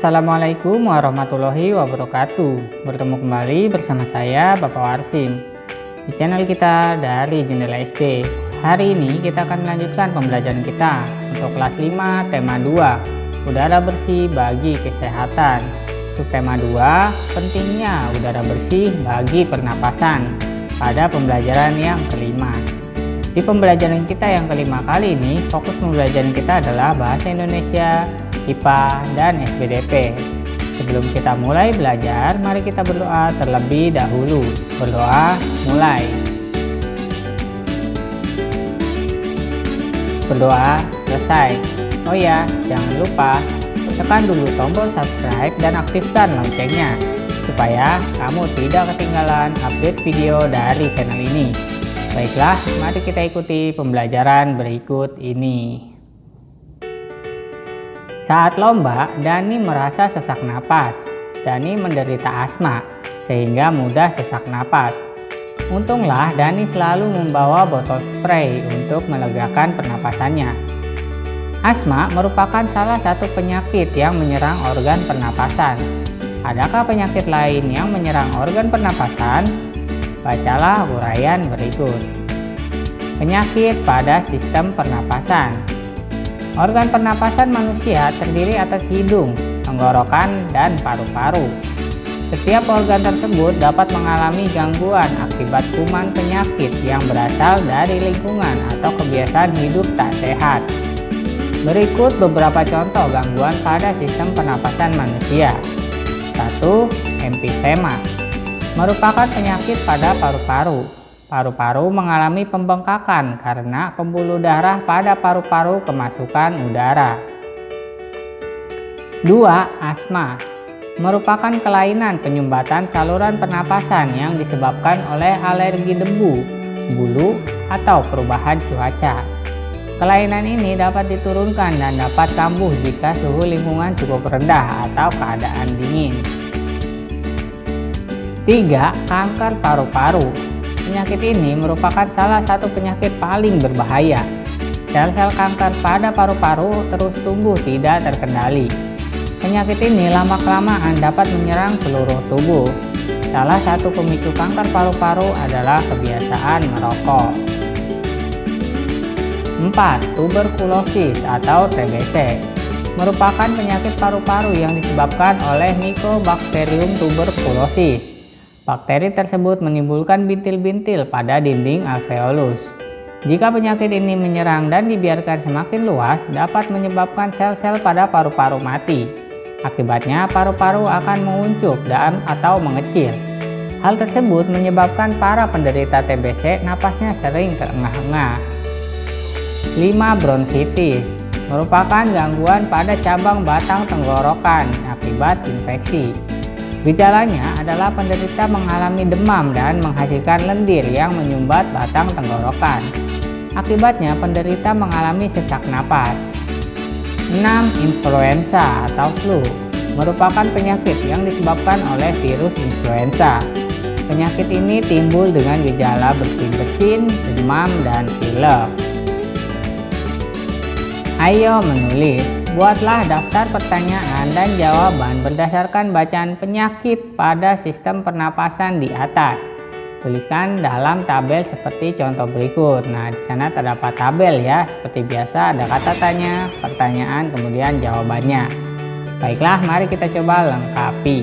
Assalamualaikum warahmatullahi wabarakatuh. Bertemu kembali bersama saya Bapak Warsim di channel kita dari Jendela SD. Hari ini kita akan melanjutkan pembelajaran kita untuk kelas 5 tema 2 udara bersih bagi kesehatan. Subtema 2 pentingnya udara bersih bagi pernapasan pada pembelajaran yang kelima. Di pembelajaran kita yang kelima kali ini, fokus pembelajaran kita adalah bahasa Indonesia, IPA, dan SPDP. Sebelum kita mulai belajar, mari kita berdoa terlebih dahulu. Berdoa mulai. Berdoa selesai. Oh ya, jangan lupa tekan dulu tombol subscribe dan aktifkan loncengnya supaya kamu tidak ketinggalan update video dari channel ini. Baiklah, mari kita ikuti pembelajaran berikut ini. Saat lomba, Dani merasa sesak napas. Dani menderita asma, sehingga mudah sesak napas. Untunglah Dani selalu membawa botol spray untuk melegakan pernapasannya. Asma merupakan salah satu penyakit yang menyerang organ pernapasan. Adakah penyakit lain yang menyerang organ pernapasan? Bacalah uraian berikut. Penyakit pada sistem pernapasan. Organ pernapasan manusia terdiri atas hidung, tenggorokan, dan paru-paru. Setiap organ tersebut dapat mengalami gangguan akibat kuman penyakit yang berasal dari lingkungan atau kebiasaan hidup tak sehat. Berikut beberapa contoh gangguan pada sistem pernapasan manusia. 1. Emfisema merupakan penyakit pada paru-paru. Paru-paru mengalami pembengkakan karena pembuluh darah pada paru-paru kemasukan udara. 2. Asma merupakan kelainan penyumbatan saluran pernapasan yang disebabkan oleh alergi debu, bulu, atau perubahan cuaca. Kelainan ini dapat diturunkan dan dapat kambuh jika suhu lingkungan cukup rendah atau keadaan dingin. 3. Kanker paru-paru. Penyakit ini merupakan salah satu penyakit paling berbahaya. Sel-sel kanker pada paru-paru terus tumbuh tidak terkendali. Penyakit ini lama-kelamaan dapat menyerang seluruh tubuh. Salah satu pemicu kanker paru-paru adalah kebiasaan merokok. 4. Tuberkulosis atau TBC merupakan penyakit paru-paru yang disebabkan oleh Mycobacterium tuberculosis. Bakteri tersebut menimbulkan bintil-bintil pada dinding alveolus. Jika penyakit ini menyerang dan dibiarkan semakin luas, dapat menyebabkan sel-sel pada paru-paru mati. Akibatnya, paru-paru akan menguncup dan atau mengecil. Hal tersebut menyebabkan para penderita TBC napasnya sering terengah-engah. 5. Bronkitis merupakan gangguan pada cabang batang tenggorokan akibat infeksi. Gejalanya adalah penderita mengalami demam dan menghasilkan lendir yang menyumbat batang tenggorokan. Akibatnya penderita mengalami sesak napas. 6. Influenza atau flu merupakan penyakit yang disebabkan oleh virus influenza. Penyakit ini timbul dengan gejala bersin-bersin, demam, dan pilek. Ayo menulis. Buatlah daftar pertanyaan dan jawaban berdasarkan bacaan penyakit pada sistem pernapasan di atas. Tuliskan dalam tabel seperti contoh berikut. Nah, di sana terdapat tabel ya. Seperti biasa ada kata tanya, pertanyaan, kemudian jawabannya. Baiklah, mari kita coba lengkapi.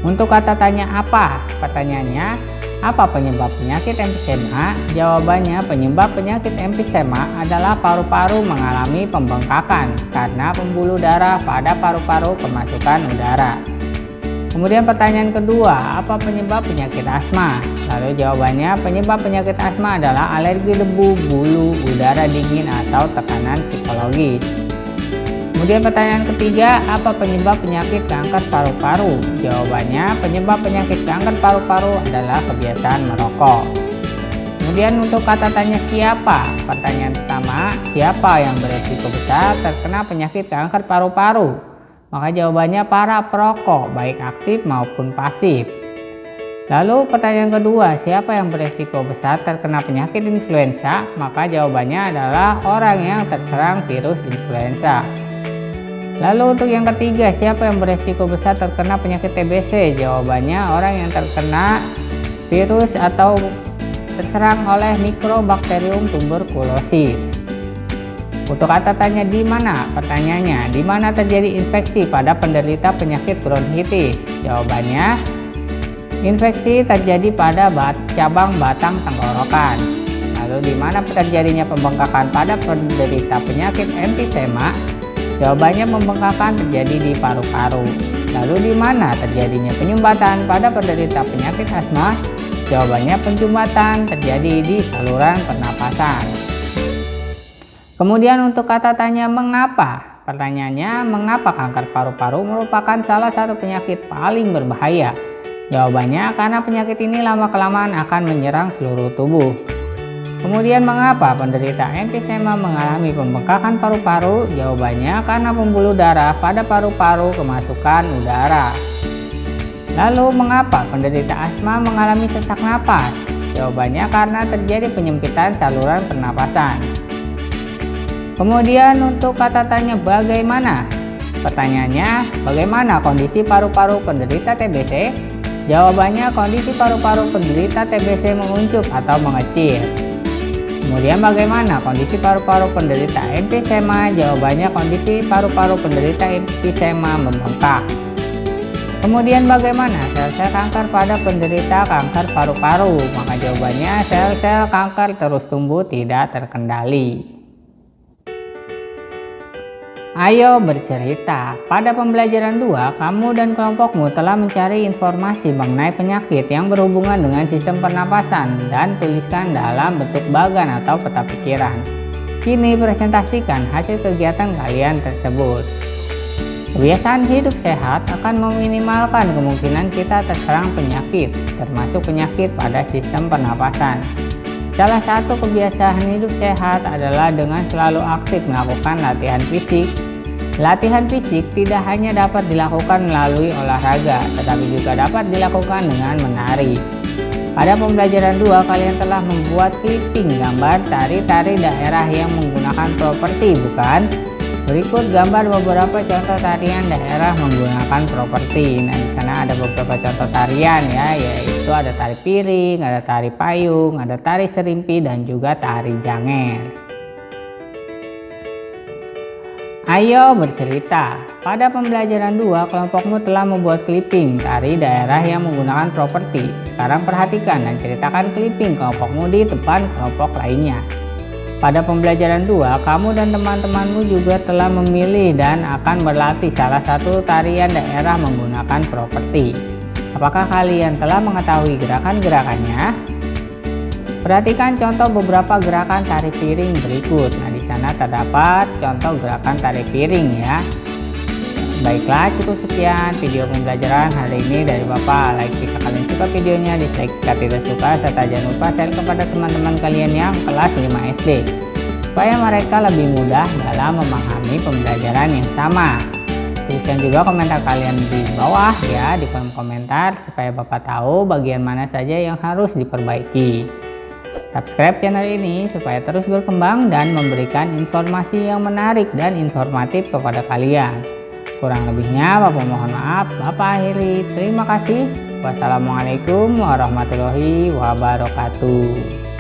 Untuk kata tanya apa? Pertanyaannya, apa penyebab penyakit emfisema? Jawabannya, penyebab penyakit emfisema adalah paru-paru mengalami pembengkakan karena pembuluh darah pada paru-paru kemasukan udara. Kemudian pertanyaan kedua, apa penyebab penyakit asma? Lalu jawabannya, penyebab penyakit asma adalah alergi debu, bulu, udara dingin, atau tekanan psikologis. Kemudian pertanyaan ketiga, apa penyebab penyakit kanker paru-paru? Jawabannya, penyebab penyakit kanker paru-paru adalah kebiasaan merokok. Kemudian untuk kata tanya siapa? Pertanyaan pertama, siapa yang beresiko besar terkena penyakit kanker paru-paru? Maka jawabannya para perokok, baik aktif maupun pasif. Lalu pertanyaan kedua, siapa yang beresiko besar terkena penyakit influenza? Maka jawabannya adalah orang yang terserang virus influenza. Lalu untuk yang ketiga, siapa yang beresiko besar terkena penyakit TBC? Jawabannya orang yang terkena virus atau terserang oleh Mycobacterium tuberculosis. Untuk kata tanya di mana? Pertanyaannya, di mana terjadi infeksi pada penderita penyakit bronkitis? Jawabannya, infeksi terjadi pada cabang batang tenggorokan. Lalu di mana terjadinya pembengkakan pada penderita penyakit emfisema? Jawabannya, pembengkakan terjadi di paru-paru. Lalu di mana terjadinya penyumbatan pada penderita penyakit asma? Jawabannya, penyumbatan terjadi di saluran pernapasan. Kemudian untuk kata tanya mengapa? Pertanyaannya, mengapa kanker paru-paru merupakan salah satu penyakit paling berbahaya? Jawabannya, karena penyakit ini lama-kelamaan akan menyerang seluruh tubuh. Kemudian mengapa penderita emfisema mengalami pembengkakan paru-paru? Jawabannya, karena pembuluh darah pada paru-paru kemasukan udara. Lalu mengapa penderita asma mengalami sesak napas? Jawabannya, karena terjadi penyempitan saluran pernapasan. Kemudian untuk kata tanya bagaimana? Pertanyaannya, bagaimana kondisi paru-paru penderita TBC? Jawabannya, kondisi paru-paru penderita TBC menguncup atau mengecil. Kemudian bagaimana kondisi paru-paru penderita emfisema? Jawabannya, kondisi paru-paru penderita emfisema membengkak. Kemudian bagaimana sel-sel kanker pada penderita kanker paru-paru? Maka jawabannya, sel-sel kanker terus tumbuh tidak terkendali. Ayo bercerita. Pada pembelajaran 2, kamu dan kelompokmu telah mencari informasi mengenai penyakit yang berhubungan dengan sistem pernapasan dan tuliskan dalam bentuk bagan atau peta pikiran. Kini presentasikan hasil kegiatan kalian tersebut. Kebiasaan hidup sehat akan meminimalkan kemungkinan kita terserang penyakit, termasuk penyakit pada sistem pernapasan. Salah satu kebiasaan hidup sehat adalah dengan selalu aktif melakukan latihan fisik. Latihan fisik tidak hanya dapat dilakukan melalui olahraga, tetapi juga dapat dilakukan dengan menari. Pada pembelajaran 2, kalian telah membuat clipping gambar tari-tari daerah yang menggunakan properti, bukan? Berikut gambar beberapa contoh tarian daerah menggunakan properti. Nah, di sana ada beberapa contoh tarian ya, yaitu ada tari piring, ada tari payung, ada tari serimpi, dan juga tari janger. Ayo bercerita. Pada pembelajaran 2, kelompokmu telah membuat clipping tari daerah yang menggunakan properti. Sekarang perhatikan dan ceritakan clipping kelompokmu di depan kelompok lainnya. Pada pembelajaran 2, kamu dan teman-temanmu juga telah memilih dan akan berlatih salah satu tarian daerah menggunakan properti. Apakah kalian telah mengetahui gerakan-gerakannya? Perhatikan contoh beberapa gerakan tari piring berikut. Nah, di sana terdapat contoh gerakan tari piring ya. Baiklah, cukup sekian video pembelajaran hari ini dari Bapak. Like jika kalian suka videonya, dislike jika tidak suka, serta jangan lupa share kepada teman-teman kalian yang kelas 5 SD supaya mereka lebih mudah dalam memahami pembelajaran yang sama. Tuliskan juga komentar kalian di bawah ya, di kolom komentar, supaya Bapak tahu bagian mana saja yang harus diperbaiki. Subscribe channel ini supaya terus berkembang dan memberikan informasi yang menarik dan informatif kepada kalian. Kurang lebihnya Bapak mohon maaf. Bapak akhiri. Terima kasih. Wassalamualaikum warahmatullahi wabarakatuh.